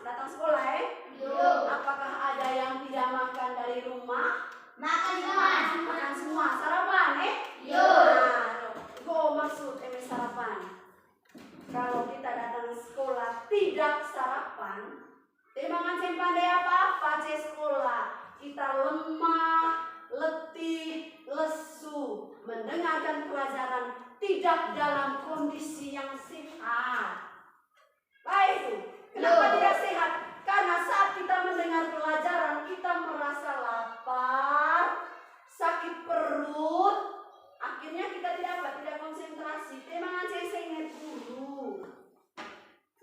datang sekolah Yuk. Apakah ada yang tidak makan dari rumah? Makan semua. Makan semua. Sarapan Yuk. Nah, go maksud sarapan. Kalau kita datang sekolah tidak sarapan, temangan pandai apa-apa sekolah. Kita lemah, letih, lesu, mendengarkan pelajaran tidak dalam kondisi yang sehat. Baik, kenapa tidak sehat? Karena saat kita mendengar pelajaran kita merasa lapar, sakit perut, akhirnya kita tidak konsentrasi. Temangan saya ingat dulu.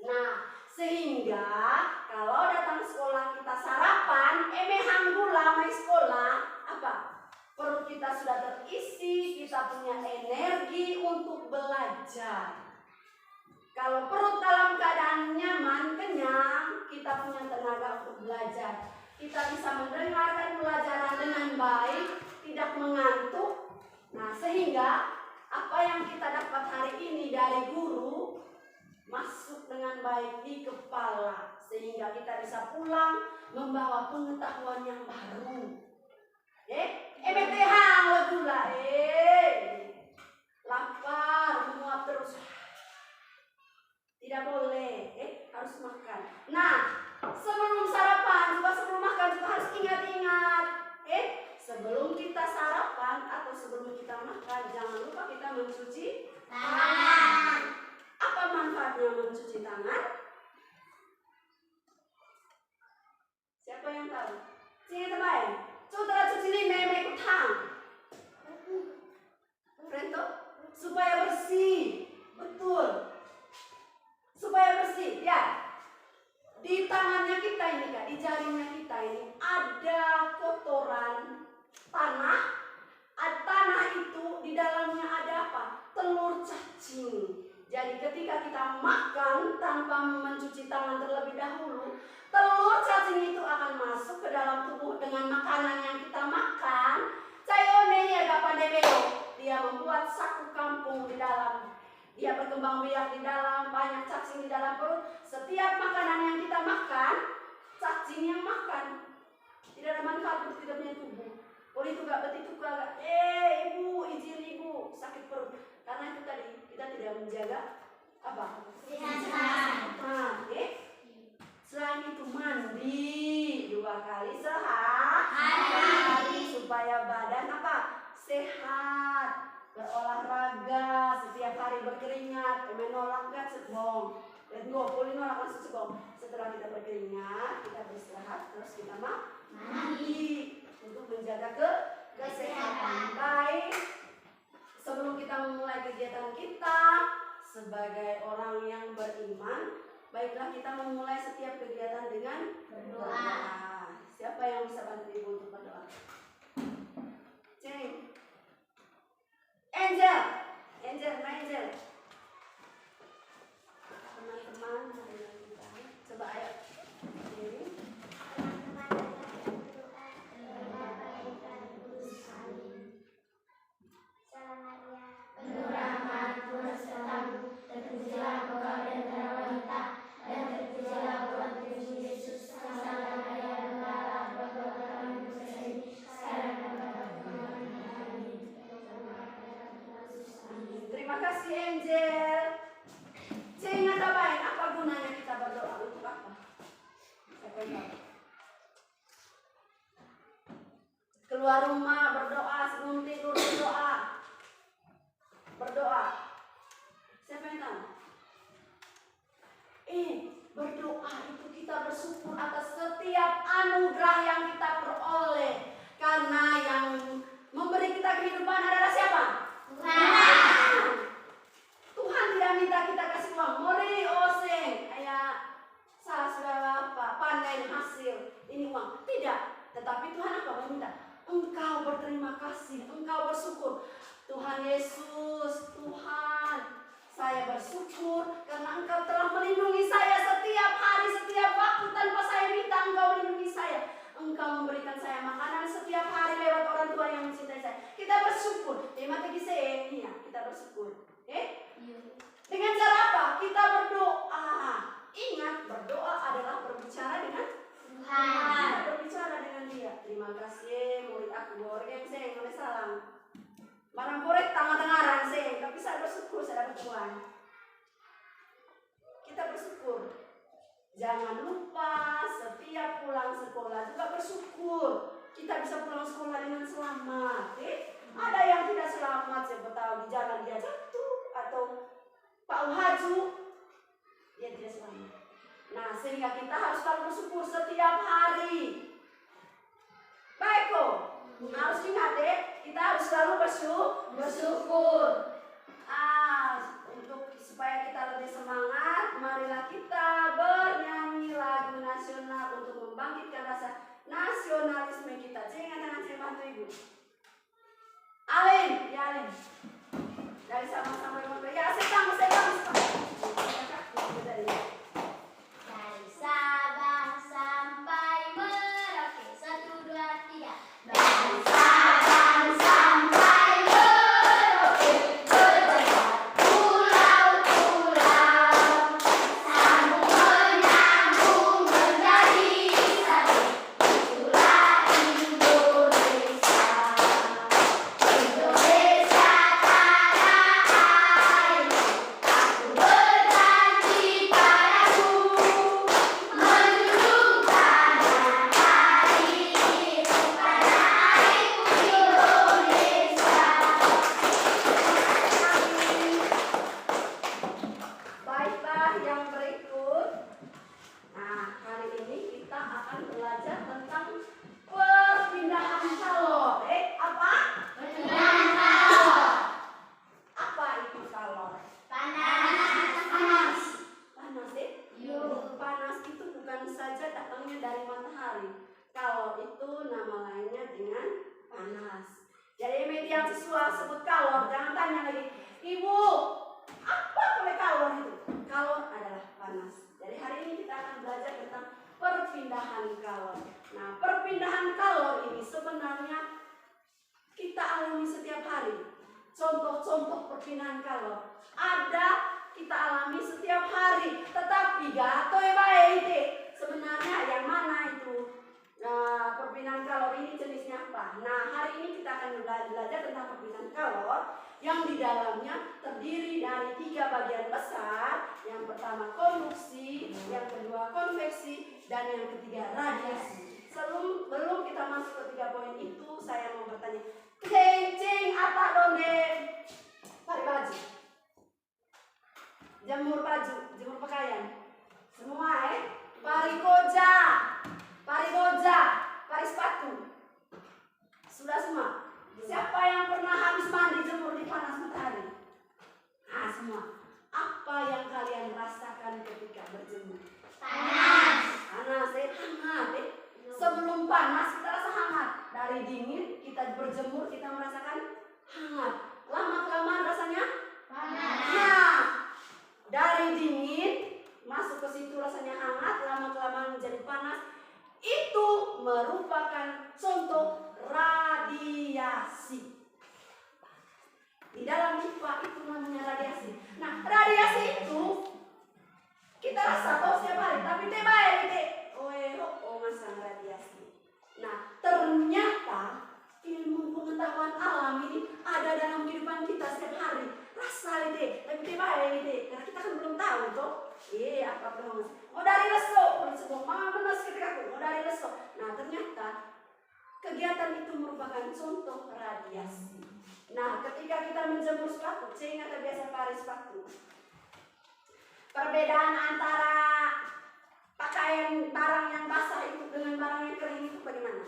Nah, sehingga kalau datang sekolah kita sarapan, hanggula mai sekolah, apa? Perut kita sudah terisi, kita punya energi untuk belajar. Kalau perut dalam keadaan nyaman, kenyang, kita punya tenaga untuk belajar. Kita bisa mendengarkan pelajaran dengan baik, tidak mengantuk. Nah, sehingga apa yang kita dapat hari ini dari guru masuk dengan baik di kepala, sehingga kita bisa pulang membawa pengetahuan yang baru. Gula, lapar, menguap terus. Tidak boleh, harus makan. Nah, sebelum sarapan, juga sebelum makan juga harus ingat-ingat. Sebelum kita sarapan atau sebelum kita makan, jangan lupa kita mencuci tangan. Apa manfaatnya mencuci tangan? Siapa yang tahu? Sini teman. Saudara cuci ini kutang. Rento, supaya bersih. Betul. Supaya bersih, ya. Di tangannya kita ini, Kak, di jarinya kita ini ada kotoran tanah. Tanah itu di dalamnya ada apa? Telur cacing. Jadi ketika kita makan tanpa mencuci tangan terlebih dahulu, telur cacing itu akan masuk ke dalam tubuh dengan makanan yang kita makan. Cayone ya gak pandai belok. Dia membuat saku kampung di dalam. Dia berkembang biak di dalam, banyak cacing di dalam perut. Setiap makanan yang kita makan, cacing yang makan. Tidak ada manfaat untuk kita punya tubuh. Kalau itu gak betul gak, ibu, izin ibu, sakit perut. Karena itu tadi, kita tidak menjaga apa? Kesehatan. Nah, selain itu mandi 2 kali sehari supaya badan apa? Sehat. Berolahraga setiap hari, berkeringat, menolak gak sebong. Dan boleh nolak langsung sebong. Setelah kita berkeringat, kita beristirahat, terus kita mandi untuk menjaga kesehatan. Baik, sebelum kita memulai kegiatan kita sebagai orang yang beriman, baiklah kita memulai setiap kegiatan dengan berdoa. Siapa yang bisa bantu ibu untuk berdoa? Ceng. Angel. Teman-teman, coba ayo. Terima kasih Angel. Saya ingat apa gunanya kita berdoa untuk apa? Siapa yang tahu? Keluar rumah berdoa, sebelum tidur berdoa. Berdoa. Siapa yang tahu? Berdoa itu kita bersyukur atas setiap anugerah yang kita peroleh. Karena yang memberi kita kehidupan adalah siapa? Tuhan. Tuhan tidak minta kita kasih uang. Mori oseng, kayak saya sudah apa panen hasil ini uang. Tidak. Tetapi Tuhan apa meminta? Engkau berterima kasih, engkau bersyukur. Tuhan Yesus, Tuhan, saya bersyukur karena engkau telah melindungi saya setiap hari, setiap waktu tanpa saya minta. Engkau melindungi saya. Engkau memberikan saya makanan setiap hari lewat orang tua yang mencintai saya. Kita bersyukur. Terima kasih ya, kita bersyukur. Dengan cara apa? Kita berdoa. Ingat, berdoa adalah berbicara yang seng, oleh salam. Barang korek tengah-tengaran seng, tapi saya bersyukur saya dapat uang. Kita bersyukur. Jangan lupa setiap pulang sekolah juga bersyukur. Kita bisa pulang sekolah dengan selamat. Ada yang tidak selamat, siapa tahu di jalan dia jatuh atau Pak Uhaju, dia tidak selamat. Nah, sehingga kita harus selalu bersyukur setiap hari. Baik kok, harus ingat kita harus selalu bersyukur. Untuk supaya kita lebih semangat, marilah kita bernyanyi lagu nasional untuk membangkitkan rasa nasionalisme kita. Jangan tangan saya bantu ibu. Alin, ya Alin. Dari sama-sama yang ya saya Dari Sabang sampai Merauke, 1, 2, 3. Dari Sabang sampai Merauke, berdekat pulau-pulau, sambung menyambung menjadi satu, itulah Indonesia. Indonesia tanah air, aku berjanji padaku, menjunjung tanah air, tanah airku Indonesia. Baiklah yang berikut. Nah, hari ini kita akan belajar tentang perpindahan kalor. Apa? Perpindahan kalor. Apa itu kalor? Panas. Panas. Panas Yuk. Panas itu bukan saja datangnya dari matahari. Kalor itu nama lainnya dengan panas. Jadi media siswa sebut kalor, jangan tanya lagi, Ibu, apa boleh kalor itu? Kalor adalah panas. Jadi hari ini kita akan belajar tentang perpindahan kalor. Nah, perpindahan kalor ini sebenarnya kita alami setiap hari. Contoh-contoh perpindahan kalor ada kita alami setiap hari. Tetapi gatoy bae sebenarnya yang mana itu? Nah, perpindahan kalor ini jenisnya apa? Nah, hari ini kita akan belajar tentang perpindahan kalor yang di dalamnya terdiri dari 3 bagian besar. Yang pertama konduksi, yang kedua konveksi, dan yang ketiga radiasi. Sebelum kita masuk ke 3 poin itu, saya mau bertanya, ceng apa donde pari baju, jemur baju, jemur pakaian, semua pari koja, pari sepatu, sudah semua. Siapa yang pernah habis mandi jemur di panas matahari? Ah, semua. Apa yang kalian rasakan ketika berjemur? Panas. Panas, hangat. Sebelum panas kita rasa hangat. Dari dingin kita berjemur kita merasakan hangat. Lama-kelamaan rasanya Panas. nah, dari dingin masuk ke situ rasanya hangat, lama-kelamaan menjadi panas. Itu merupakan contoh radiasi. Di dalam IPA itu namanya radiasi. Nah, radiasi itu kita rasa tahu setiap hari, tapi masa radiasi. Nah, ternyata ilmu pengetahuan alam ini ada dalam kehidupan kita setiap hari. Rasa tapi karena kita kan belum tahu toh. Apa belum? Mau dari leso, mau menes ketika mau dari leso. Nah, ternyata kegiatan itu merupakan contoh radiasi. Nah, ketika kita menjemur sepatu, saya ingat biasa pari sepatu. Perbedaan antara pakaian barang yang basah itu dengan barang yang kering itu bagaimana?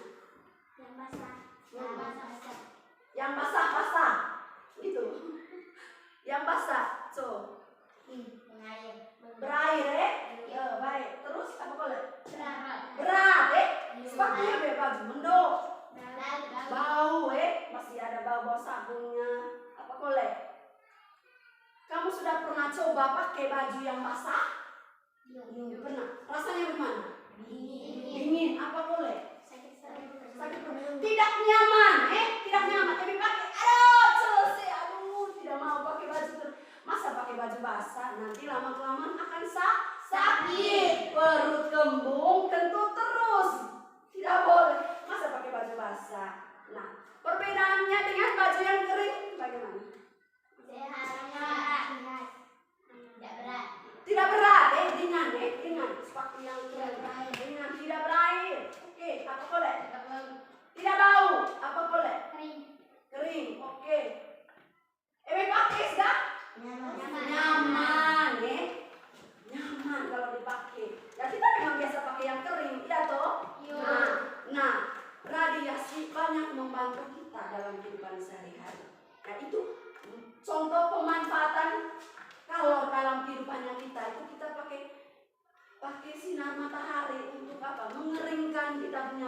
Yang basah. Yang basah. Itu. Yang basah. So, berair ya baik. Terus apa boleh? Berat sepatunya bebas mendok. Bau masih ada bau sabunnya. Apa boleh? Kamu sudah pernah coba pakai baju yang basah? Pernah. Rasanya gimana? Dingin. Apa boleh? Sakit. Tidak nyaman, tidak nyaman. Tapi pakai, selesai. Tidak mau pakai baju terus. Masa pakai baju basah? Nanti lama-kelamaan akan sakit. Perut kembung kentut terus. Tidak boleh. Masa pakai baju basah? Nah,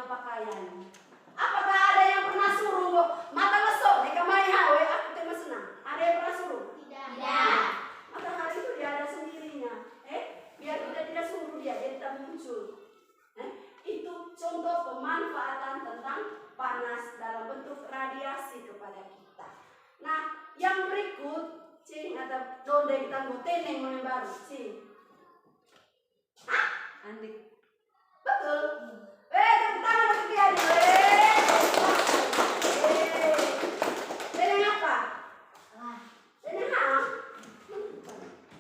punya pakaian. Apakah ada yang pernah suruh kok mata lesok di kamai hawe aku tema senang? Ada yang pernah suruh? Tidak. Matahari itu dia ada sendirinya. Biar kita tidak suruh dia tetap muncul. Itu contoh pemanfaatan tentang panas dalam bentuk radiasi kepada kita. Nah, yang berikut cing atau dodeng tangguh teneng menebar cing. Andik. Betul. Tepuk tangan untuk dia. Teneng apa? Teneng ham.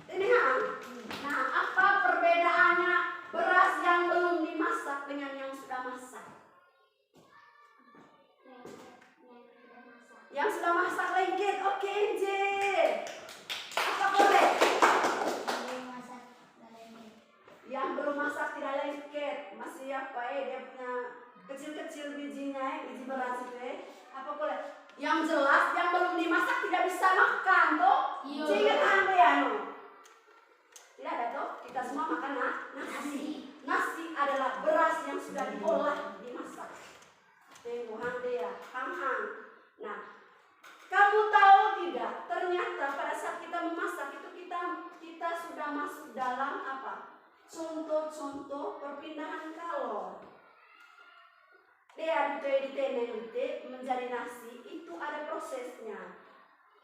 Teneng ham. Nah, apa perbedaannya beras yang belum dimasak dengan yang sudah masak? Yang sudah masak lengket. Oke, J. Apa boleh? Yang belum masak tidak lengket. Masih apa dia punya kecil-kecil bijinya, biji beras itu Apa boleh? Yang jelas yang belum dimasak tidak bisa makan toh. Ingat anu. Tidak ada toh. Kita semua makan nasi. Nasi adalah beras yang sudah diolah, dimasak. Tengguhan dia, hang-hang. Nah, kamu tahu tidak? Ternyata pada saat kita memasak itu kita sudah masuk dalam apa? Contoh-contoh perpindahan kalor. Dia diteneng menjadi nasi itu ada prosesnya.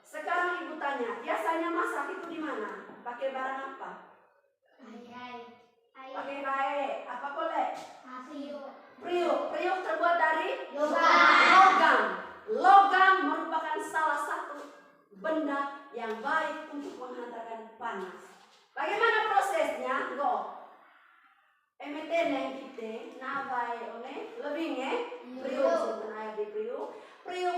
Sekarang ibu tanya, biasanya masak itu di mana? Pakai barang apa? Pakai bae. Apa boleh? Priuk terbuat dari logam. Logam merupakan salah satu benda yang baik untuk menghantarkan panas. Bagaimana prosesnya? Emeteneng kita nawai one lebih priuk air di priuk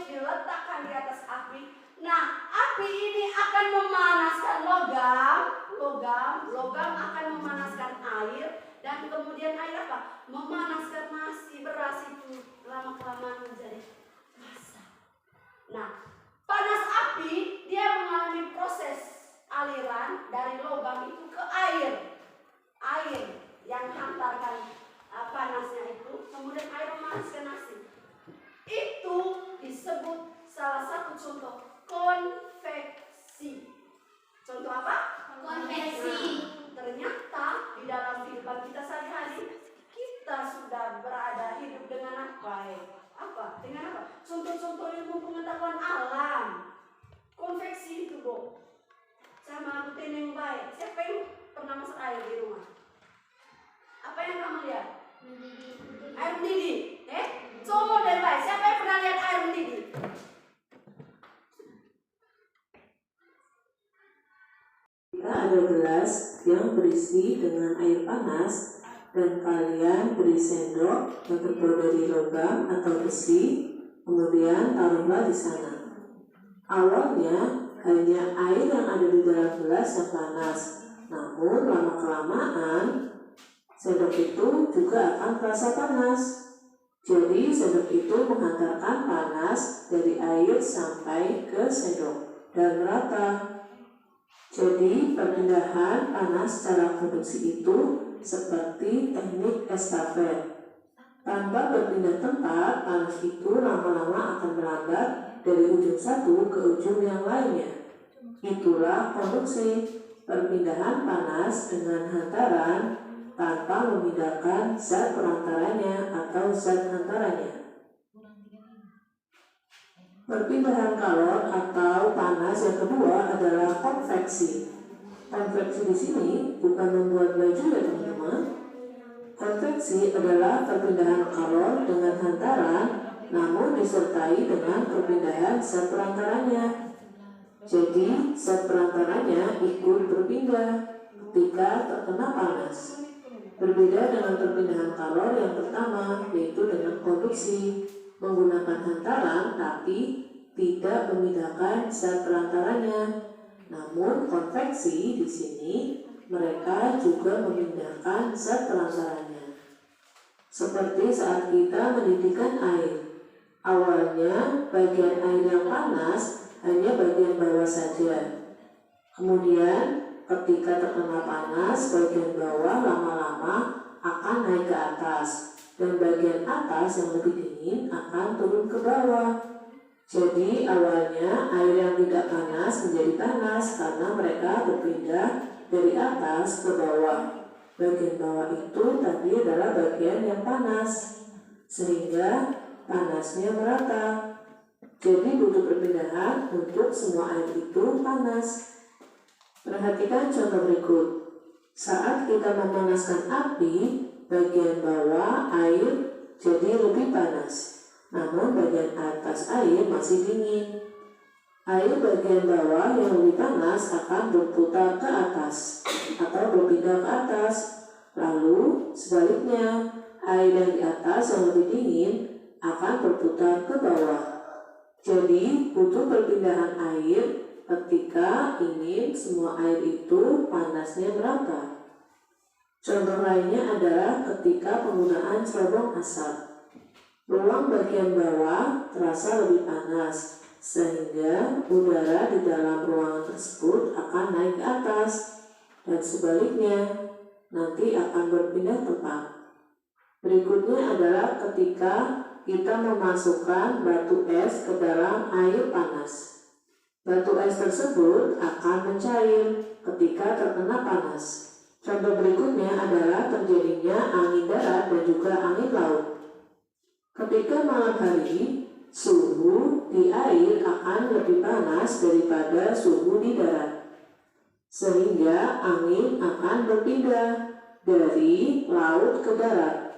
diletakkan di atas api. Nah, api ini akan memanaskan logam akan memanaskan air dan kemudian air apa? Memanaskan nasi beras itu lama-kelamaan menjadi masak. Nah, panas api dia mengalami proses aliran dari logam itu ke air yang hantarkan panasnya itu, kemudian air memanaskan nasi. Itu disebut salah satu contoh konveksi. Contoh apa? Konveksi. Nah, ternyata di dalam kehidupan kita sehari-hari kita sudah berada hidup dengan apa? Dengan apa? Contoh-contoh ilmu pengetahuan alam. Konveksi itu, Bu. Sama aku teneng baik. Siapa yang pernah masak air di rumah? Apa yang kamu lihat? Air mendidih. Coba dari baik. Siapa yang pernah lihat air mendidih? Jika ada gelas yang berisi dengan air panas dan kalian beri sendok yang terbuat dari logam atau besi, kemudian taruhlah di sana. Awalnya hanya air yang ada di dalam gelas yang panas, namun lama-kelamaan sendok itu juga akan terasa panas. Jadi sendok itu menghantarkan panas dari air sampai ke sendok dan merata. Jadi perpindahan panas secara konduksi itu seperti teknik estafet. Tanpa berpindah tempat, panas itu lama-lama akan merambat dari ujung satu ke ujung yang lainnya. Itulah konduksi, perpindahan panas dengan hantaran tanpa memindahkan zat perantaranya atau zat hantarannya. Perpindahan kalor atau panas yang kedua adalah konveksi. Konveksi di sini bukan membuat baju ya teman-teman. Konveksi adalah perpindahan kalor dengan hantaran, namun disertai dengan perpindahan zat perantaranya. Jadi zat perantaranya ikut berpindah ketika terkena panas. Berbeda dengan perpindahan kalor yang pertama, yaitu dengan konduksi, menggunakan hantaran tapi tidak memindahkan zat perantaranya. Namun konveksi di sini mereka juga memindahkan zat perantaranya. Seperti saat kita mendidihkan air. Awalnya bagian air yang panas hanya bagian bawah saja. Kemudian ketika terkena panas, bagian bawah lama-lama akan naik ke atas dan bagian atas yang lebih dingin akan turun ke bawah. Jadi awalnya air yang tidak panas menjadi panas karena mereka berpindah dari atas ke bawah. Bagian bawah itu tadi adalah bagian yang panas, sehingga panasnya merata. Jadi butuh perpindahan untuk semua air itu panas. Perhatikan contoh berikut. Saat kita memanaskan api, bagian bawah air jadi lebih panas. Namun bagian atas air masih dingin. Air bagian bawah yang lebih panas akan berputar ke atas atau berpindah ke atas. Lalu sebaliknya, air yang di atas yang lebih dingin akan berputar ke bawah. Jadi butuh perpindahan air ketika ingin semua air itu panasnya merata. Contoh lainnya adalah ketika penggunaan cerobong asap. Ruang bagian bawah terasa lebih panas, sehingga udara di dalam ruangan tersebut akan naik ke atas, dan sebaliknya nanti akan berpindah tempat. Berikutnya adalah ketika kita memasukkan batu es ke dalam air panas. Batu es tersebut akan mencair ketika terkena panas. Contoh berikutnya adalah terjadinya angin darat dan juga angin laut. Ketika malam hari, suhu di air akan lebih panas daripada suhu di darat, sehingga angin akan berpindah dari laut ke darat.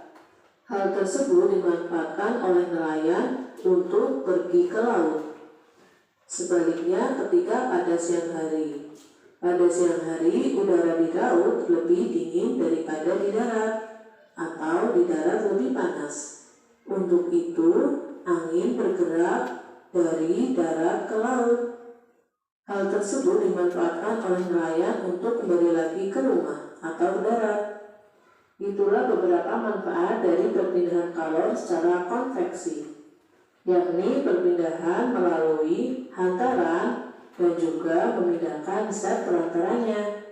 Hal tersebut dimanfaatkan oleh nelayan untuk pergi ke laut. Sebaliknya ketika pada siang hari, udara di laut lebih dingin daripada di darat, atau di darat lebih panas. Untuk itu, angin bergerak dari darat ke laut. Hal tersebut dimanfaatkan oleh nelayan untuk kembali lagi ke rumah atau ke darat. Itulah beberapa manfaat dari perpindahan kalor secara konveksi, yakni perpindahan melalui hantaran dan juga memindahkan zat perantaranya.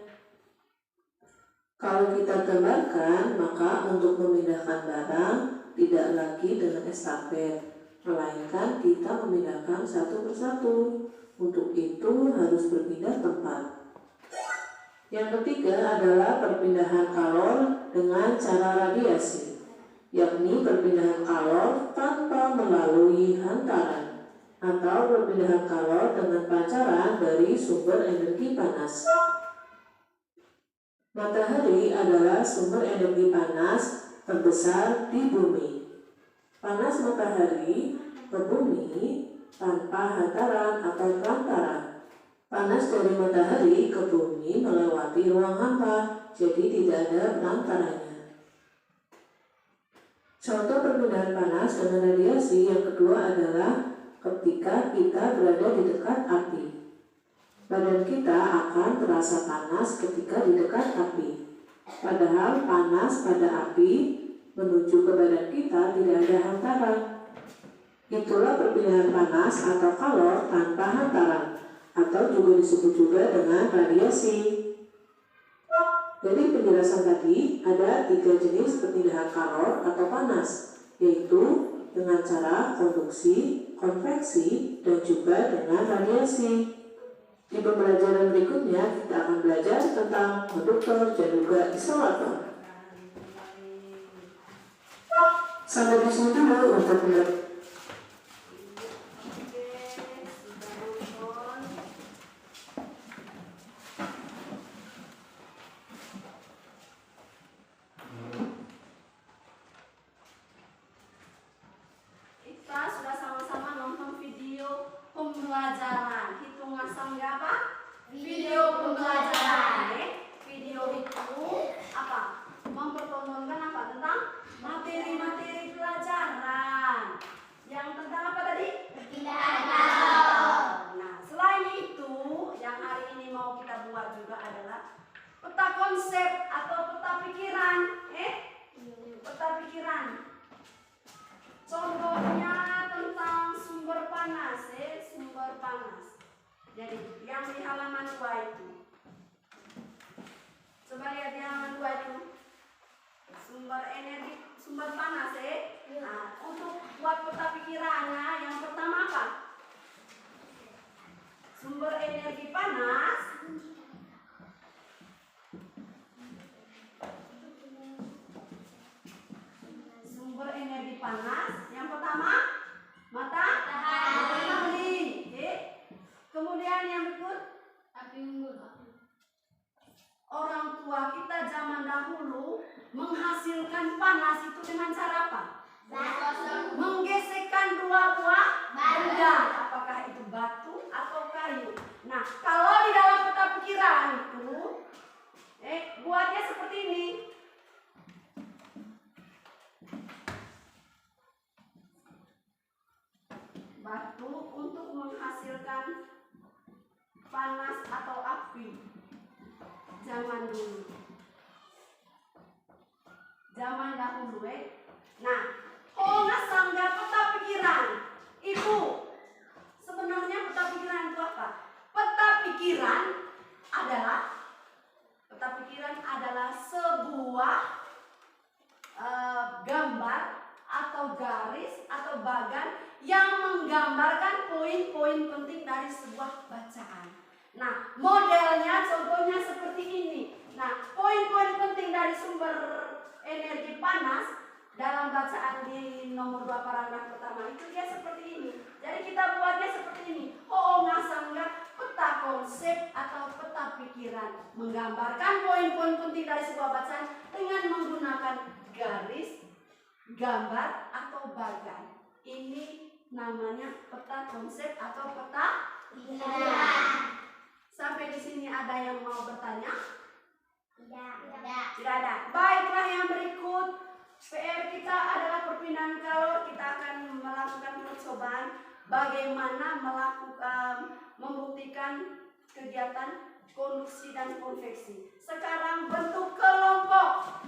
Kalau kita gambarkan, maka untuk memindahkan barang tidak lagi dengan estafet, melainkan kita memindahkan satu persatu. Untuk itu harus berpindah tempat. Yang ketiga adalah perpindahan kalor dengan cara radiasi, yakni perpindahan kalor tanpa melalui hantaran, atau perpindahan kalor dengan pancaran dari sumber energi panas. Matahari adalah sumber energi panas terbesar di bumi. Panas matahari ke bumi tanpa hantaran atau perantaran. Panas dari matahari ke bumi melewati ruang hampa, jadi tidak ada perantaranya. Contoh perpindahan panas dengan radiasi yang kedua adalah ketika kita berada di dekat api. Badan kita akan terasa panas ketika di dekat api. Padahal panas pada api menuju ke badan kita tidak ada hantaran. Itulah perpindahan panas atau kalor tanpa hantaran, atau juga disebut juga dengan radiasi. Dari penjelasan tadi, ada 3 jenis perpindahan kalor atau panas, yaitu dengan cara konduksi, konveksi, dan juga dengan radiasi. Di pembelajaran berikutnya, kita akan belajar tentang konduktor dan juga isolator. Sampai di sini dulu untuk belajar. Kita sudah sama-sama nonton video pembelajaran. Hitung ngasam nggak apa? Video pembelajaran. Video itu apa? Mempertontonkan apa? Tentang materi-materi pelajaran. Yang tentang apa tadi? Perpindahan kalor. Nah, selain itu, yang hari ini mau kita buat juga adalah peta konsep atau peta pikiran. Peta pikiran. Contohnya tentang sumber panas, sumber panas. Jadi yang di halaman 2 itu. Coba lihat di halaman 2 itu. sumber panas Nah, untuk buat peta pikirannya yang pertama apa? Sumber energi panas yang pertama matahari. Kemudian yang berikut Api unggun. orang tua kita zaman dahulu menghasilkan panas itu dengan cara apa? Menggesekkan dua buah benda, apakah itu batu atau kayu. Nah, kalau di dalam peta pikiran itu buatnya seperti ini. Batu untuk menghasilkan panas atau api zaman dulu. Zaman dahulu Nah, ngasangga peta pikiran. Ibu, sebenarnya peta pikiran itu apa? Peta pikiran adalah sebuah gambar atau garis atau bagan yang menggambarkan poin-poin penting dari sebuah bacaan. Nah, modelnya contohnya seperti ini. Nah, poin-poin penting dari sumber energi panas dalam bacaan di nomor 2 paragraf pertama itu dia seperti ini. Jadi kita buatnya seperti ini. Ngasangga peta konsep atau peta pikiran, menggambarkan poin-poin penting dari sebuah bacaan dengan menggunakan garis, gambar atau bagan. Ini namanya peta konsep atau peta pikiran. Sampai di sini ada yang mau bertanya? Tidak ada. Baiklah, yang berikut PR kita adalah perpindahan kalor. Kita akan melakukan percobaan bagaimana membuktikan kegiatan konduksi dan konveksi. Sekarang bentuk kelompok.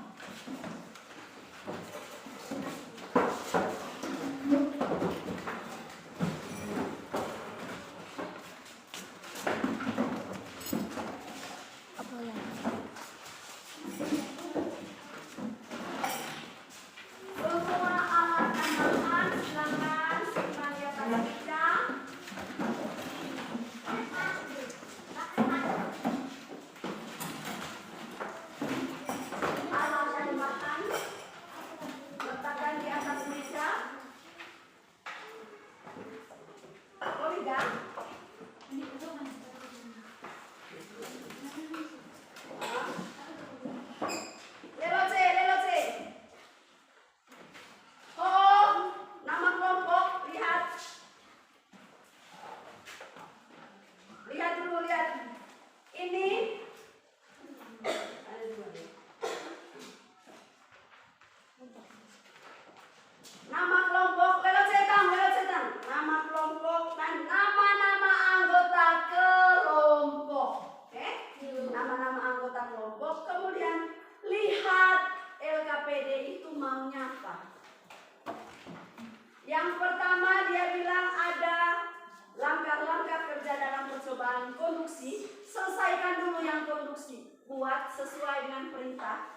Yang pertama dia bilang ada langkah-langkah kerja dalam percobaan konduksi. Selesaikan dulu yang konduksi, buat sesuai dengan perintah.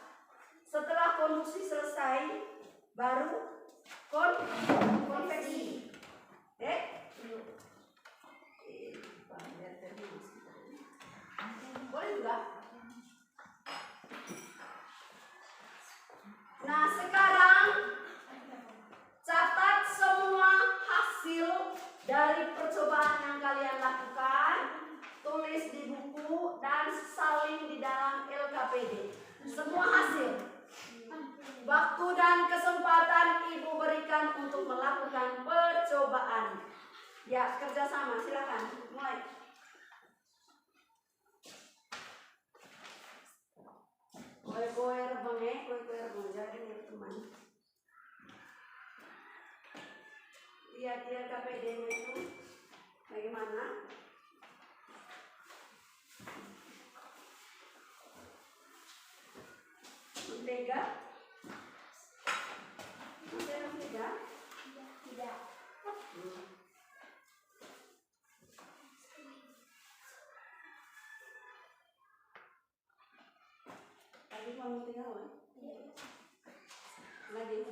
Setelah konduksi selesai, baru konveksi. Boleh juga. Nah, sekarang catat semua hasil dari percobaan yang kalian lakukan, tulis di buku dan salin di dalam LKPD. Semua hasil. Waktu dan kesempatan ibu berikan untuk melakukan percobaan. Ya, kerjasama, silakan mulai. Kowe-kowe jadi teman. Lihat KPD-nya itu bagaimana? Mentega? Masih ada mentega? Tidak. Tadi mau mentega apa? lagi.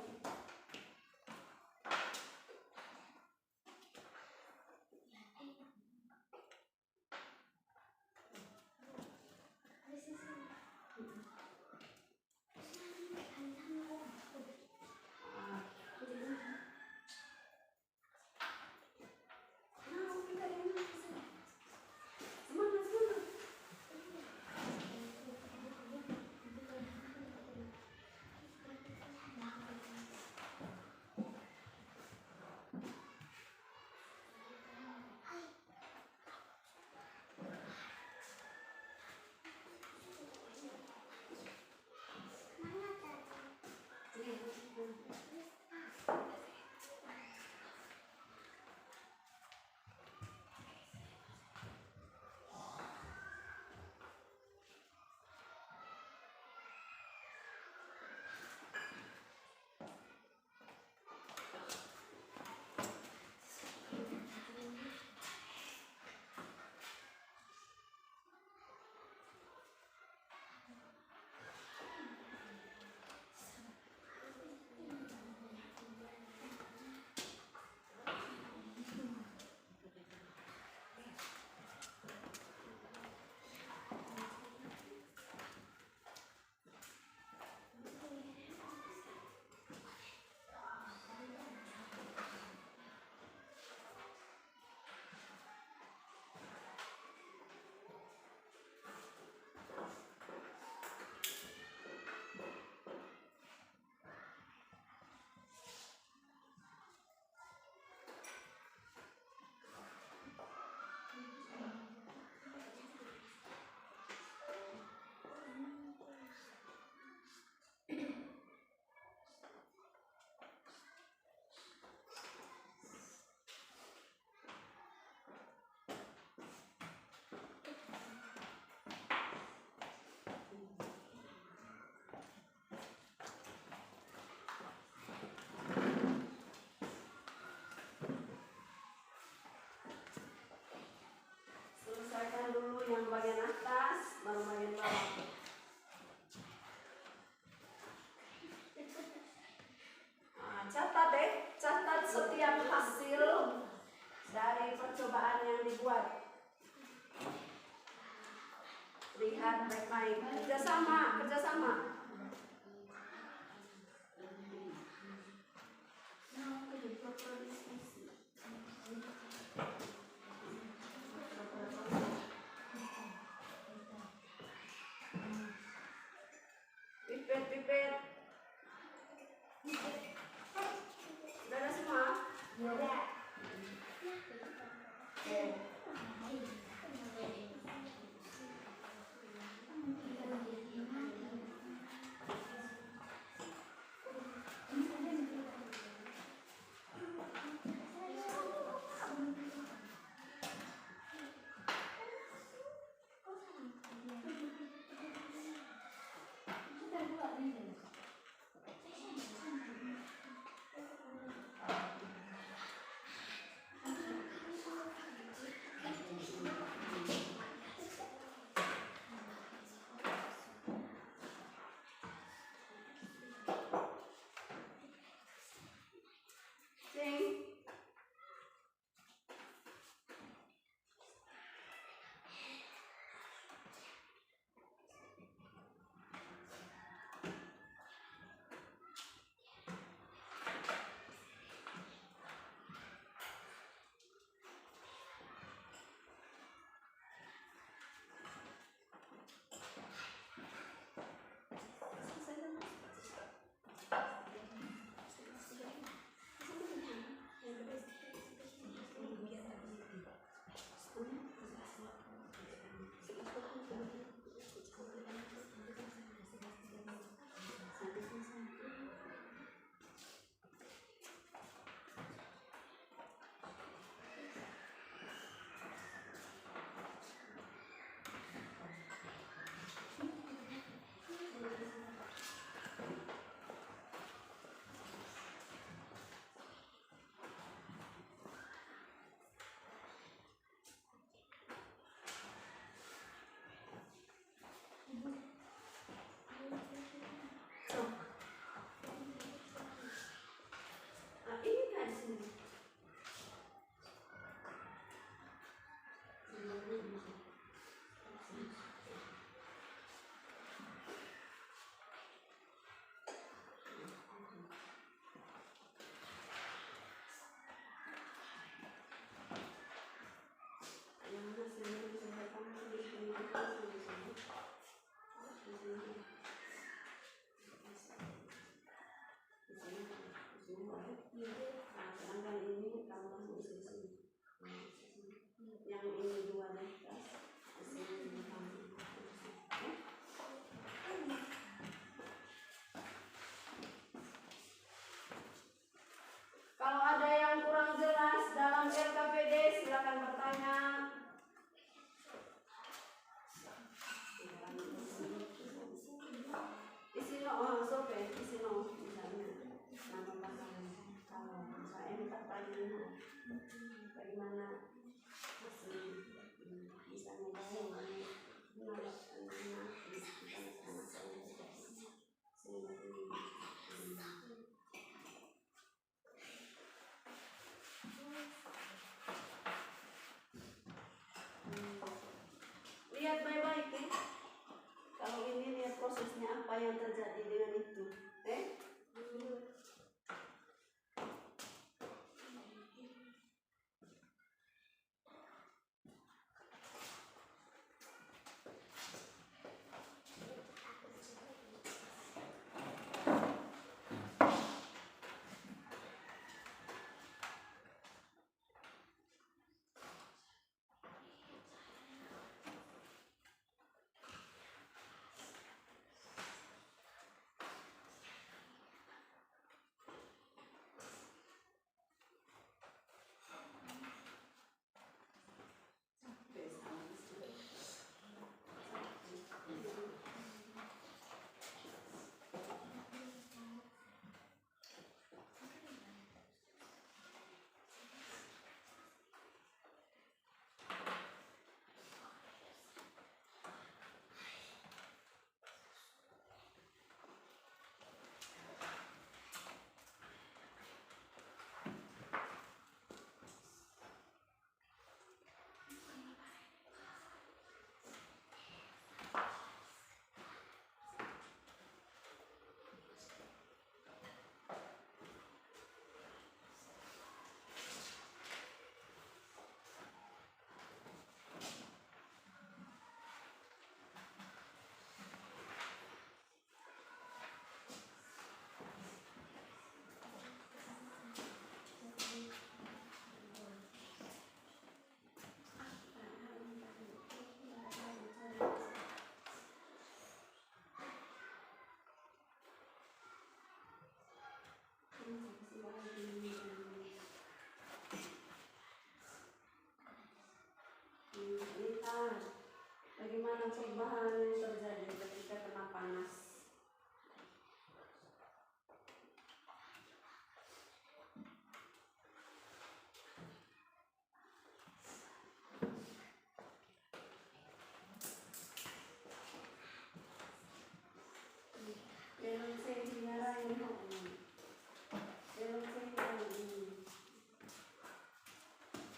Selesaikan dulu yang bagian atas, baru bagian bawah. Catat setiap hasil dari percobaan yang dibuat. Lihat baik-baik, kerjasama. Pipet. Udah ada semua? Udah. Oke. semua ya. Nah, sedangkan ini tambah isi sini. Yang ini 2 liter, di sini tambah. Kalau ada yang kurang jelas dalam LKPD silakan bertanya. Isi no, sope, isi no, misalnya nama pasangan. Kalau saya minta tanya bagaimana masih bisa membangun nama lihat baik-baik ya. Kalau ini lihat prosesnya apa yang terjadi dengan itu. Lihat bagaimana perubahan yang terjadi ketika kena panas.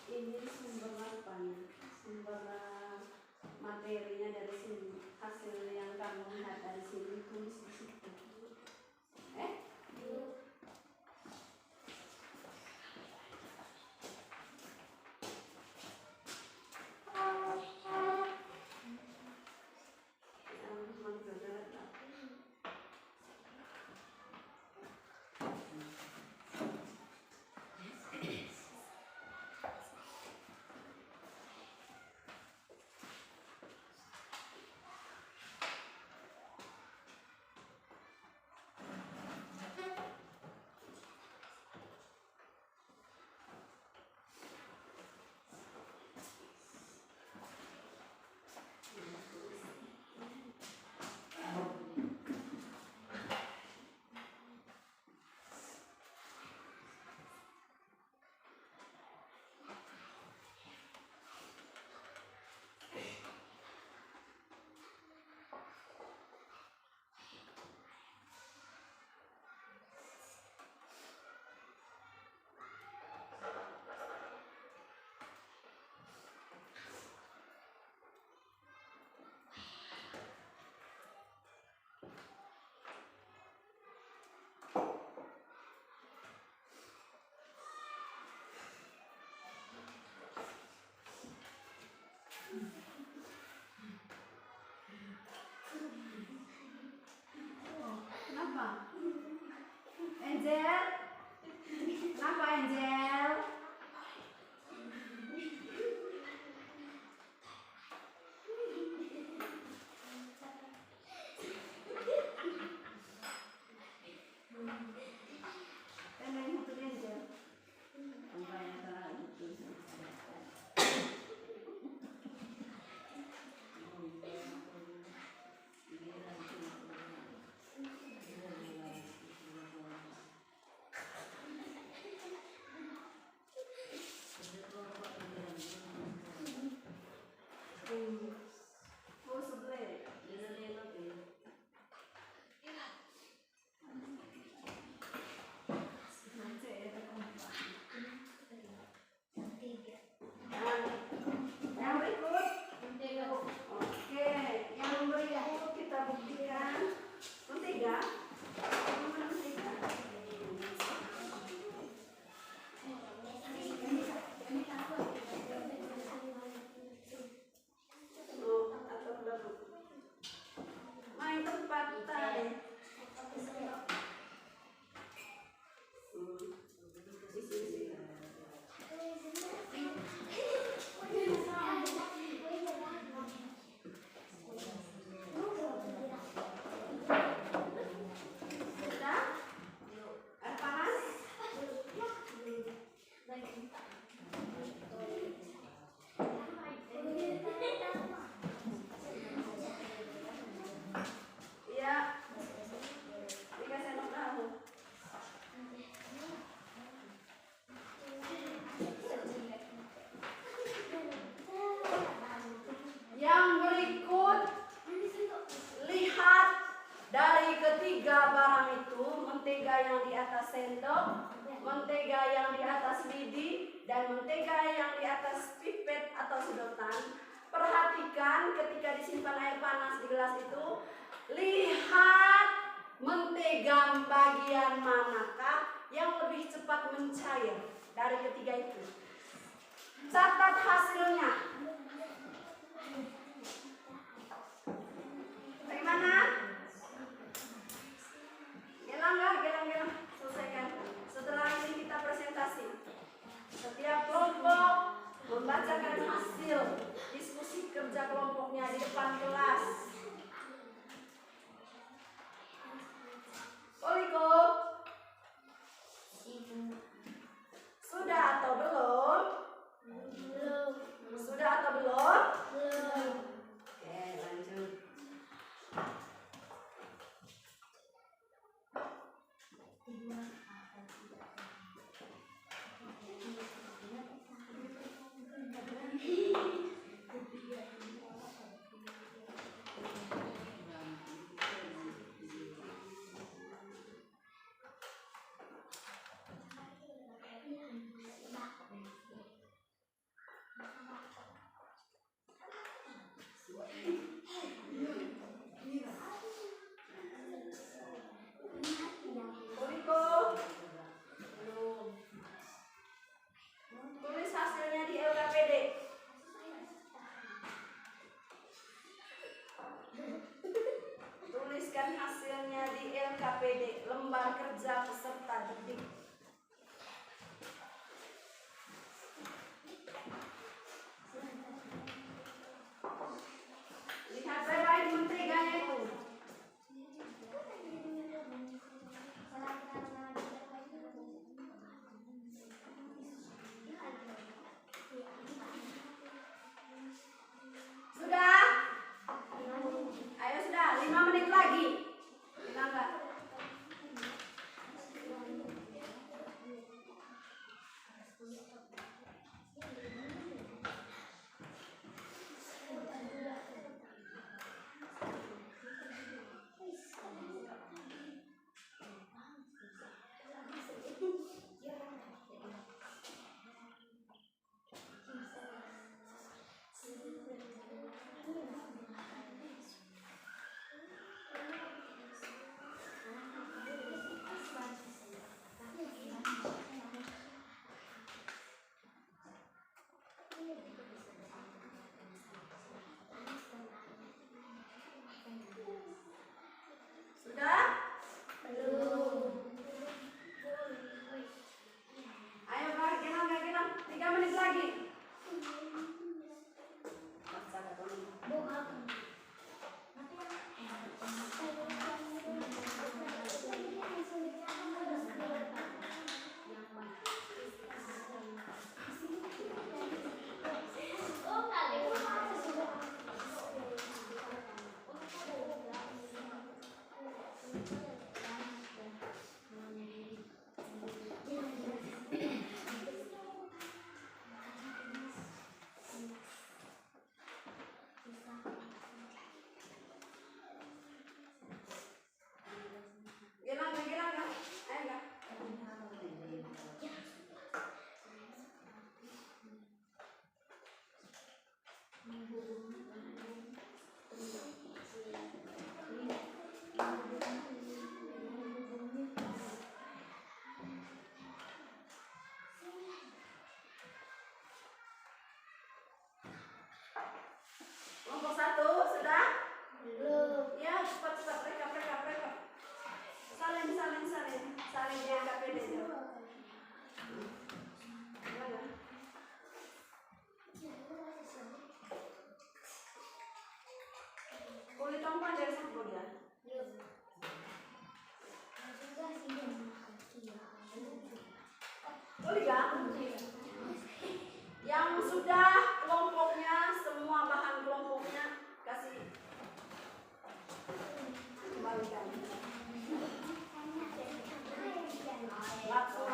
Ini sumber apanya? Sumber materinya dari sini, hasil yang kamu lihat dari sini mentega yang di atas lidi dan mentega yang di atas pipet atau sedotan. Perhatikan ketika disimpan air panas di gelas itu, lihat mentega bagian manakah yang lebih cepat mencair dari ketiga itu. Catat hasilnya. Bagaimana? Gelang. Selesaikan. Setelah ini kita presentasi. Setiap kelompok membacakan hasil diskusi kerja kelompoknya di depan kelas. Koliko, sudah atau belum? Sudah atau belum? Oke, lanjut. Koliko, tulis hasilnya di LKPD. Tuliskan hasilnya di LKPD, lembar kerja peserta didik. Lihat baik-baik menteganya itu. Sudah? Ayo sudah, 5 menit lagi. Bilang enggak? Sudah? Belum. Ayo Pak, gelang. 3 menit lagi. Gelang. Ayo enggak? Kelompok 1 sudah? Belum. Ya, cepat rekap. Salin di LKPD itu. Gimana? Kulit tompan dari sampul ya? Kuliah? Yang sudah kelompoknya, semua bahan kelompoknya kasih kembalikan. Langsung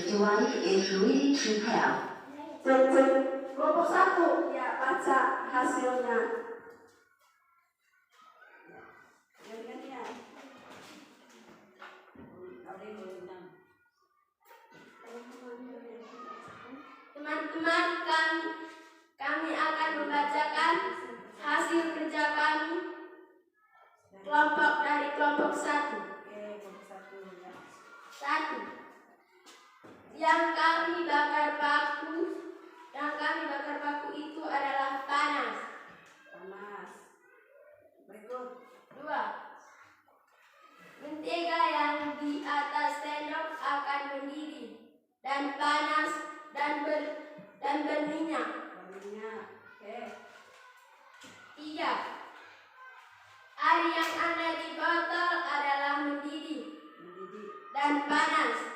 device is ready to pair. Cek cek. Kelompok 1, ya baca hasilnya. Ganti-gantian. Teman-teman, kami akan membacakan hasil kerja kami kelompok dari kelompok 1. 1. Yang kami bakar baku itu adalah panas. Berikut. 2. Mentega yang di atas sendok akan mendidih dan panas dan berminyak. Oke. 3. Air yang ada di botol adalah mendidih dan panas.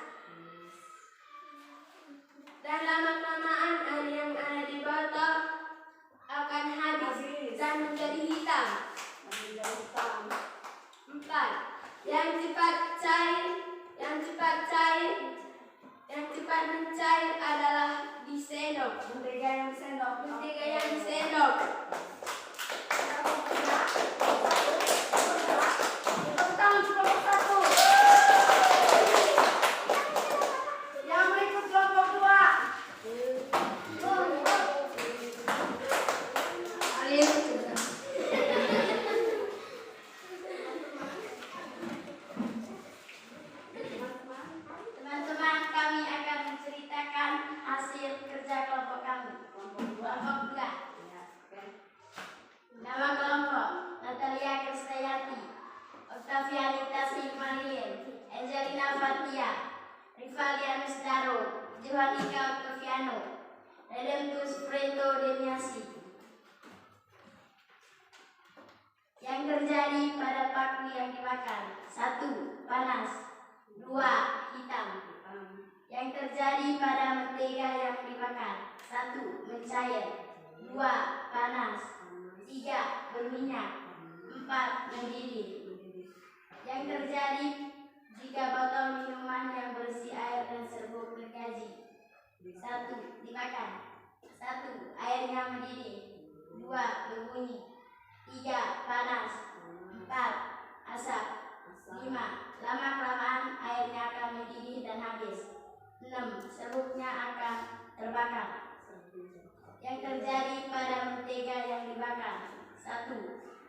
Dan lama-kelamaan air yang ada di botol akan habis dan menjadi hitam. 4. Yang cepat mencair adalah di sendok. Mentega yang di sendok. Tepuk tangan kelompok 1. Yang berikut kelompok 2. Teman-teman, kami akan menceritakan hasil kerja kelompok kami. Kelompok 2. Nama kelompok: Natalia Krisdayanti, Octavianita Sigmarilin, Angelina Fatia, Rivalianus Daro, Johanika Octaviano, Redemptus Fredo Deniasi. Yang terjadi pada paku yang dibakar: 1. Panas. 2. Hitam. Yang terjadi pada mentega yang dibakar: 1. Mencair. 2. Panas. 3. Berminyak. 4. Mendidih. Yang terjadi jika botol minuman yang berisi air dan serbuk gergaji: 1. Dibakar. 1. Airnya mendidih. 2. Berbunyi. 3. Panas. 4. Asap. 5. Lama-kelamaan airnya akan mendidih dan habis. 6. Serbuknya akan terbakar. Yang terjadi pada mentega yang dibakar: 1.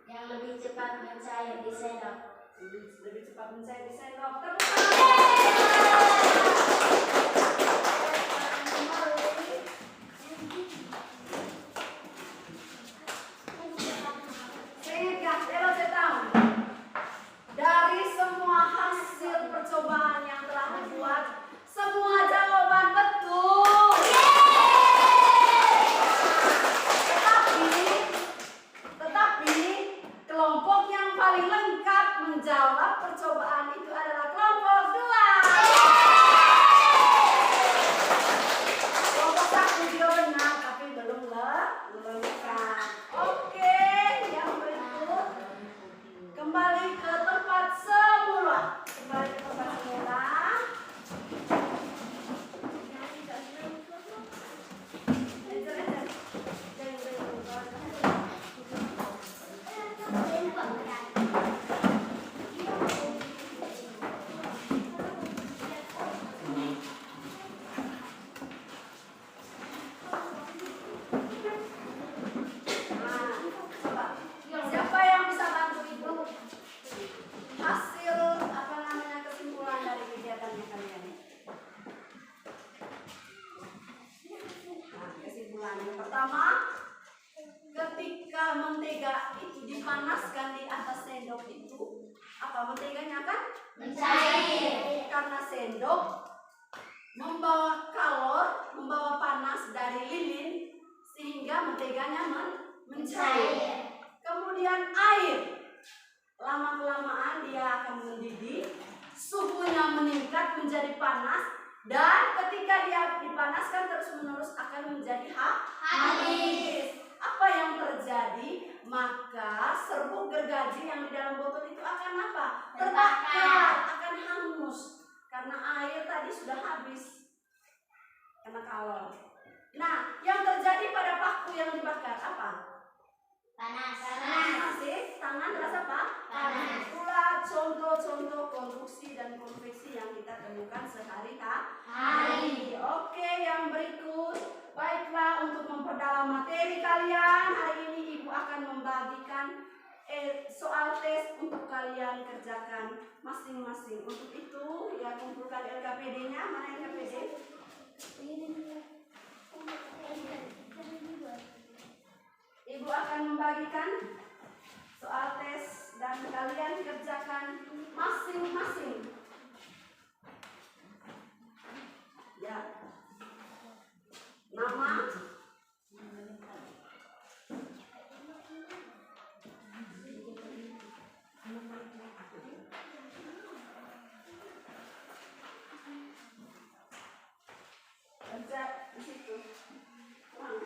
Yang lebih cepat mencair di sendok. Tepuk tangan. Dari semua hasil percobaan yang telah dibuat, semua jawaban betul. Tetapi kelompok yang paling lengkap menjawab percobaan itu adalah kelompok 2. Kelompok 1 juga benar, tapi belum lengkap. Oke, yang berikut kembali ke tempat semula. Siapa yang bisa bantu ibu hasil kesimpulan dari kegiatannya kalian? Kesimpulan yang pertama, ketika mentega itu dipanaskan di atas sendok itu, apa menteganya akan Mencair. karena sendok membawa kalor, membawa panas dari lilin sehingga menteganya mencair. Kemudian air, lama-kelamaan dia akan mendidih, suhunya meningkat menjadi panas, dan ketika dia dipanaskan terus-menerus akan menjadi habis. Apa yang terjadi? Maka serbuk gergaji yang di dalam botol itu akan apa? Terbakar, akan hangus karena air tadi sudah habis. soal. Nah, yang terjadi pada paku yang dibakar apa? Panas. Masih tangan rasa apa? Panas. Itulah contoh-contoh konstruksi dan konveksi yang kita temukan sehari-hari. Oke, yang berikut. Baiklah, untuk memperdalam materi kalian, hari ini Ibu akan membagikan soal tes untuk kalian kerjakan masing-masing. Untuk itu, ya kumpulkan LKPD-nya. Mana LKPD? Ibu akan membagikan soal tes dan kalian kerjakan masing-masing. Ya. Nama, kerja di situ. Uang.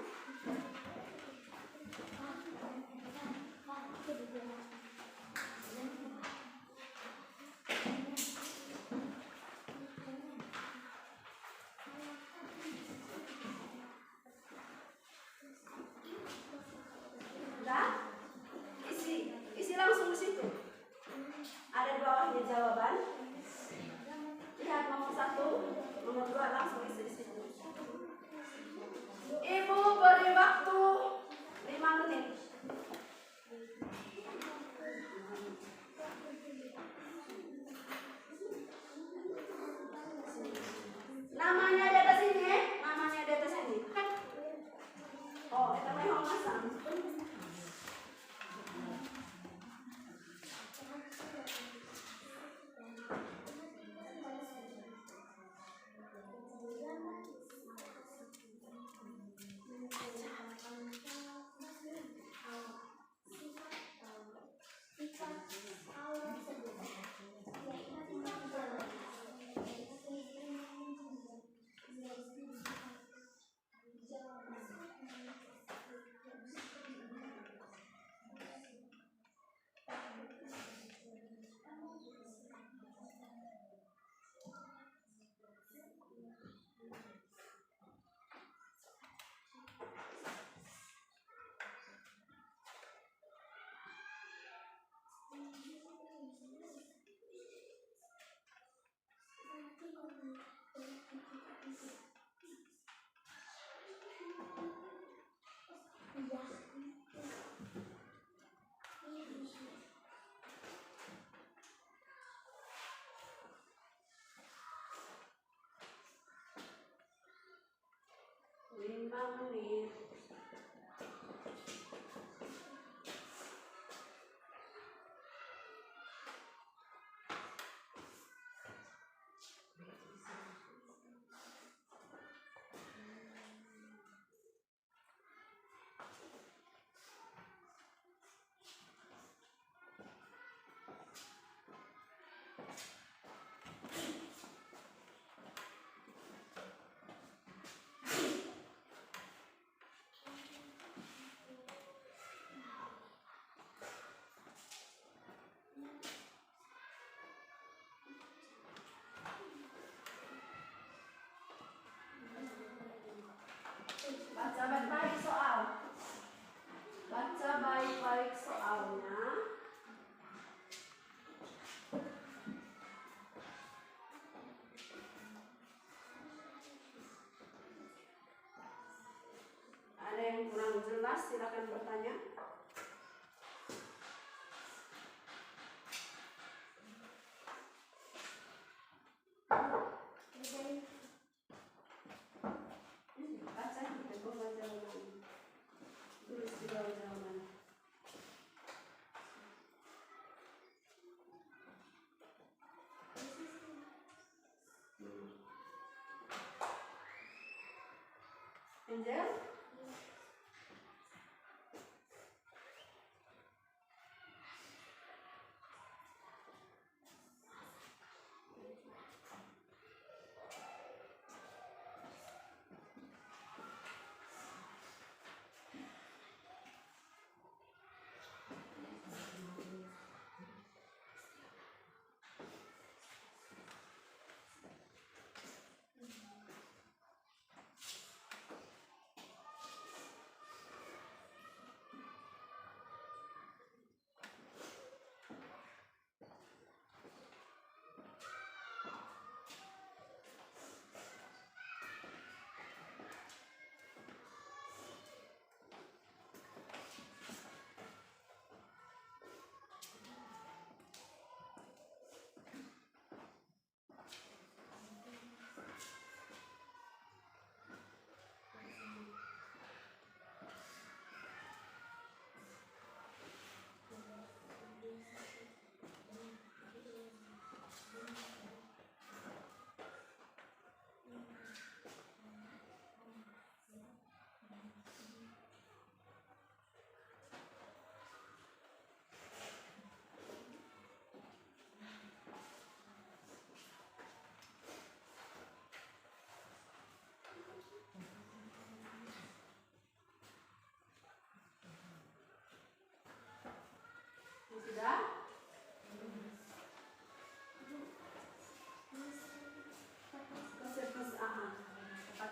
Udah? Isi langsung di situ. Ada di bawahnya jawaban. Lihat nomor 1, nomor 2 langsung isi di situ. Ibu beri waktu 5 menit. Namanya di atas sini, namanya di atas sini. Oh, itu memang masang. Menit. Baca baik-baik soal. Baca baik-baik soalnya. Ada yang kurang jelas, silakan bertanya. Angel?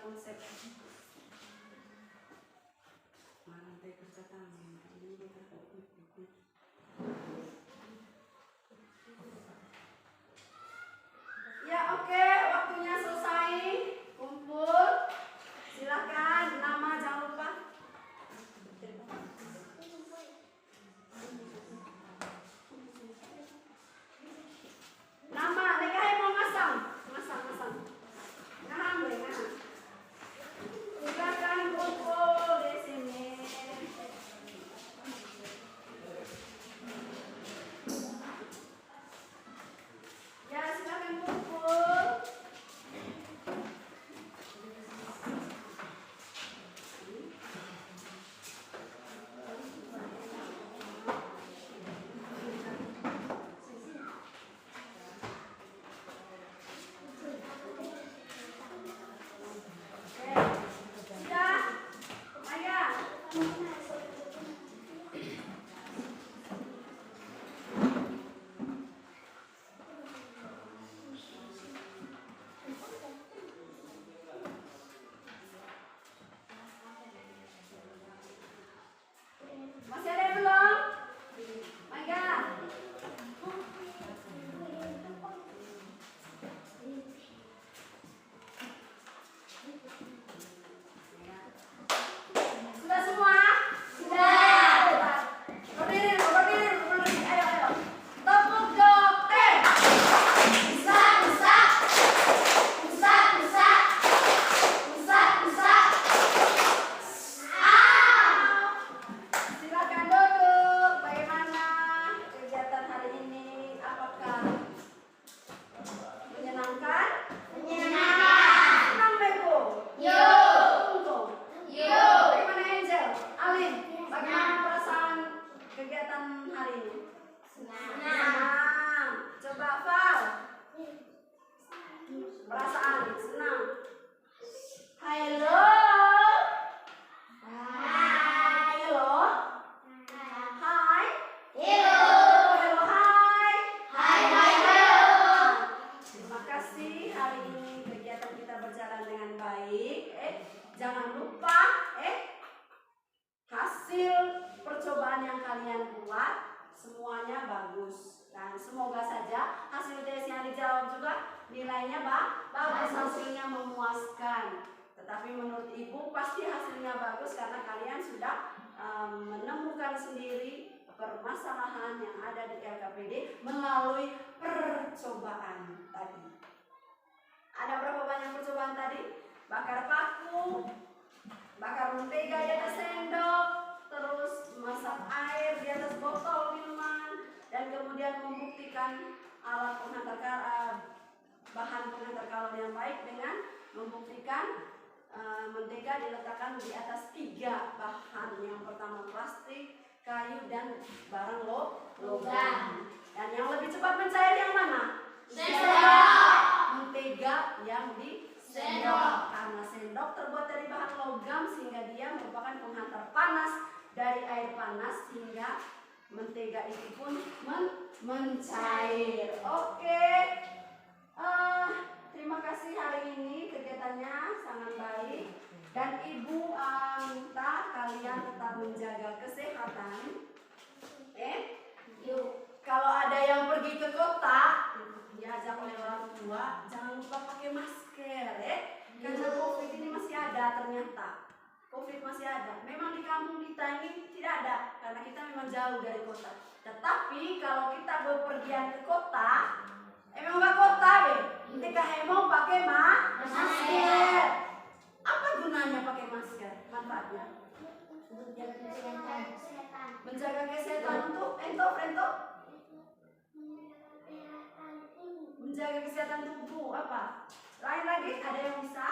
konsep. Ya oke, waktunya selesai. Kumpul. Silakan, nama jangan lupa. Nama, mereka mau masang. Ngaham boleh, ngaham. Silakan kumpul di sini. Ya, silakan kumpul. Sudah? Maya? Masih ada yang belum? Maya? Sudah semua? Sudah. Berdiri. Ayo. Tepuk dokter. Usak. Silakan duduk. Bagaimana kegiatan hari ini? Apakah menyenangkan? Senang, Beko? Tunggu. Bagaimana Angel? Alin, bagaimana perasaan kegiatan hari ini? Senang. Coba Val. Perasaan senang. Halo. Hello. Hai. Hello, hai. Terima kasih hari ini kegiatan kita berjalan dengan baik. Jangan lupa hasil percobaan yang kalian buat semuanya bagus. Dan semoga saja hasil tes yang dijawab juga nilainya bagus, hasilnya memuaskan. Tetapi menurut ibu pasti hasilnya bagus karena kalian sudah menemukan sendiri permasalahan yang ada di LKPD melalui percobaan tadi. Ada berapa banyak percobaan tadi? Bakar paku, bakar mentega di atas sendok, terus masak air di atas botol minuman, dan kemudian membuktikan bahan penghantar kalori yang baik dengan membuktikan mentega diletakkan di atas 3 bahan. Yang pertama plastik, kayu, dan barang logam. Dan yang lebih cepat mencair yang mana? Mentega yang di sendok. Karena sendok terbuat dari bahan logam sehingga dia merupakan penghantar panas dari air panas sehingga mentega itu pun mencair. Oke. Terima kasih hari ini kegiatannya sangat baik dan ibu minta kalian tetap menjaga kesehatan. Kalau ada yang pergi ke kota diajak oleh orang tua, jangan lupa pakai masker, karena COVID ini masih ada ternyata. COVID masih ada. Memang di kampung kita ini tidak ada karena kita memang jauh dari kota. Tetapi kalau kita bepergian ke kota, emang ke kota ketika emang pakai masker. Apa gunanya pakai masker? Manfaatnya? Menjaga kesehatan untuk ento. Menjaga kesehatan tubuh apa? Lain lagi ada yang bisa?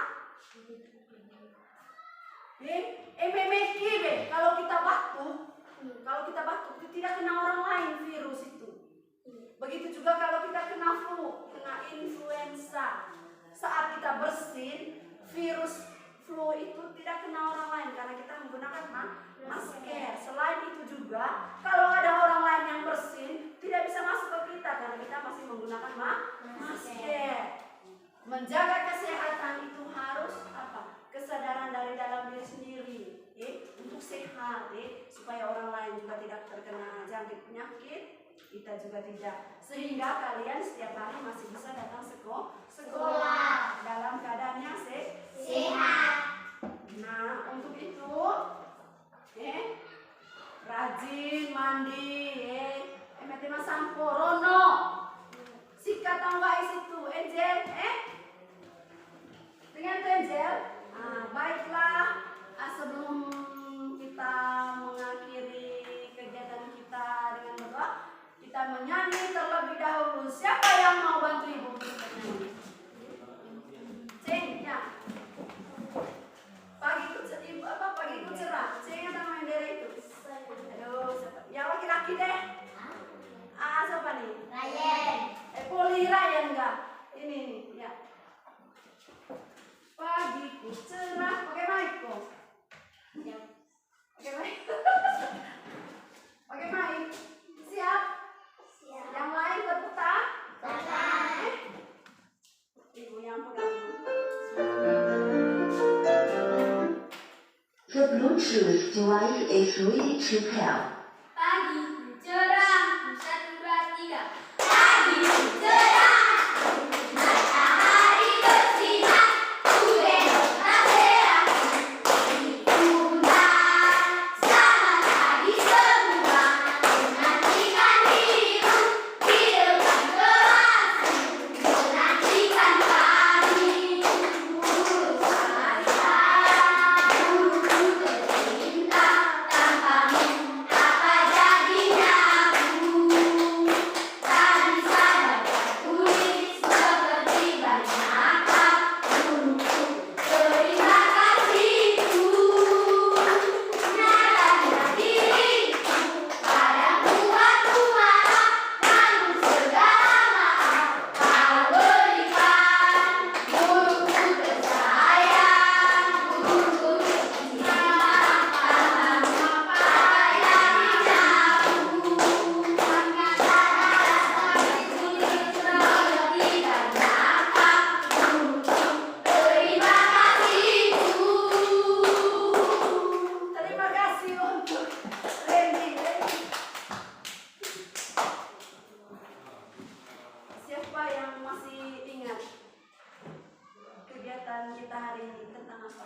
Kalau kita batuk itu tidak kena orang lain virus itu. Begitu juga kalau kita kena flu, kena influenza. Saat kita bersin, virus flu itu tidak kena orang lain karena kita menggunakan masker. Selain itu juga, kalau ada orang lain yang bersin, tidak bisa masuk ke kita karena kita masih menggunakan masker. Menjaga kesehatan itu harus apa? sehat, supaya orang lain juga tidak terkena jangkit penyakit, kita juga tidak, sehingga kalian setiap hari masih bisa datang sekolah dalam keadaan yang Sehat. Nah, untuk itu rajin mandi, tema sampo rono sikat tanggais itu Angel, dengan Angel. Baiklah, sebelum kita mengakhiri kegiatan kita dengan berdoa, kita menyanyi terlebih dahulu. Siapa yang mau bantu ibu untuk bernyanyi? Ceng, ya. Pagiku cerah. Ceng yang main dere itu. Aduh, siapa? Yang laki-laki deh. Siapa nih? Ryan. Poli Ryan enggak? Ini ya. Pagiku cerah, pakai mic kok. Ya. Pakai mic. Pakai mic. Siap? Siap. Yang lain berputar? Tangan. Ibu yang pegang. The Bluetooth device is ready to pair. Pagiku cerah, 1, 2, 3. Pagiku cerah, matahari bersinar, udara cerah, diundang selamat pagi semua, menantikan dirimu di depan kelas, menantikan pagi, guru sangat sayang, guruku tercinta, tanpamu apa jadinya aku. Tadi saya tulis seperti banyak hal, guruku terima kasihku. Nyatakan diriku padamu waktu marah, namun segala maaf kau berikan. Guruku tersayang, guruku tercinta, tanpamu apa jadinya aku. Terima kasihku. Terima kasih untuk Randy. Siapa yang masih ingat kegiatan kita hari ini tentang apa?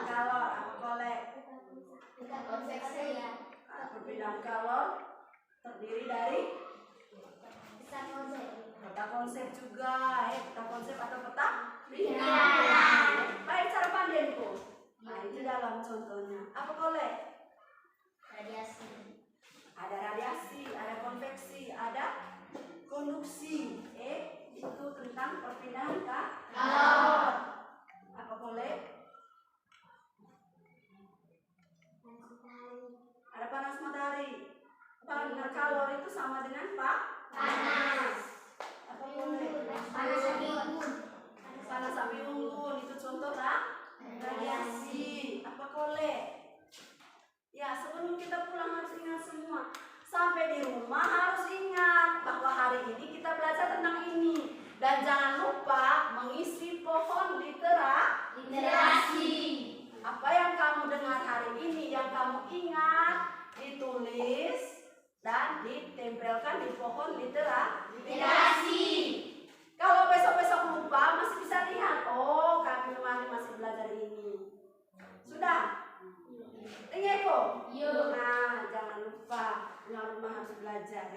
Kalau kolek perbedaan kalor terdiri dari peta konsep juga, peta konsep atau peta bilangan. Baik, cara pandaiku. Nah, itu dalam contohnya. Apa kolek? Radiasi. Ada radiasi, ada konveksi, ada konduksi. Itu tentang perpindahan kalor. Apa kolek? Ada panas matahari. Panas kalor itu sama dengan Panas. apa kolek? Panas api unggun. Panas api unggun itu contoh radiasi. Apa kolek? Ya, sebelum kita pulang harus ingat semua. Sampai di rumah harus ingat bahwa hari ini kita belajar tentang ini. Dan jangan lupa mengisi pohon Literasi. apa yang kamu dengar hari ini, yang kamu ingat, ditulis dan ditempelkan di pohon Literasi. Kalau besok-besok lupa masih bisa lihat, oh kami kemarin masih belajar ini. Sudah? Tengok. Yuk. Nah, jangan lupa pulang rumah harus belajar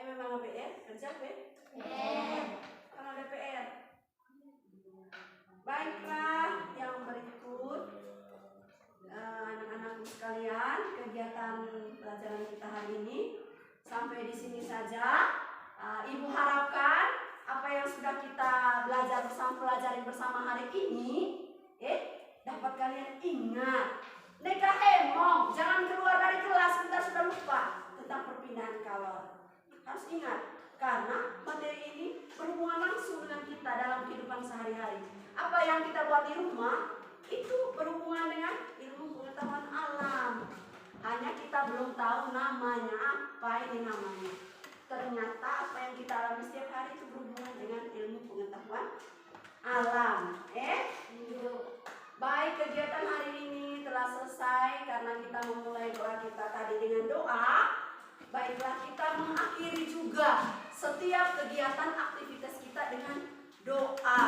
memang PR kerja kan ada PR. Baiklah, yang berikut anak-anakku sekalian, kegiatan pelajaran kita hari ini sampai di sini saja. Ibu harapkan apa yang sudah kita pelajari bersama hari ini dapat kalian ingat. Neka hemong, jangan keluar dari kelas kita sudah lupa tentang perpindahan kalor. Harus ingat, karena materi ini berhubungan langsung dengan kita dalam kehidupan sehari-hari. Apa yang kita buat di rumah itu berhubungan dengan ilmu pengetahuan alam. Hanya kita belum tahu namanya, apa ini namanya. Ternyata apa yang kita alami setiap hari itu berhubungan dengan ilmu pengetahuan alam. Baik, kegiatan hari ini telah selesai karena kita memulai doa kita tadi dengan doa. Baiklah kita mengakhiri juga setiap kegiatan aktivitas kita dengan doa.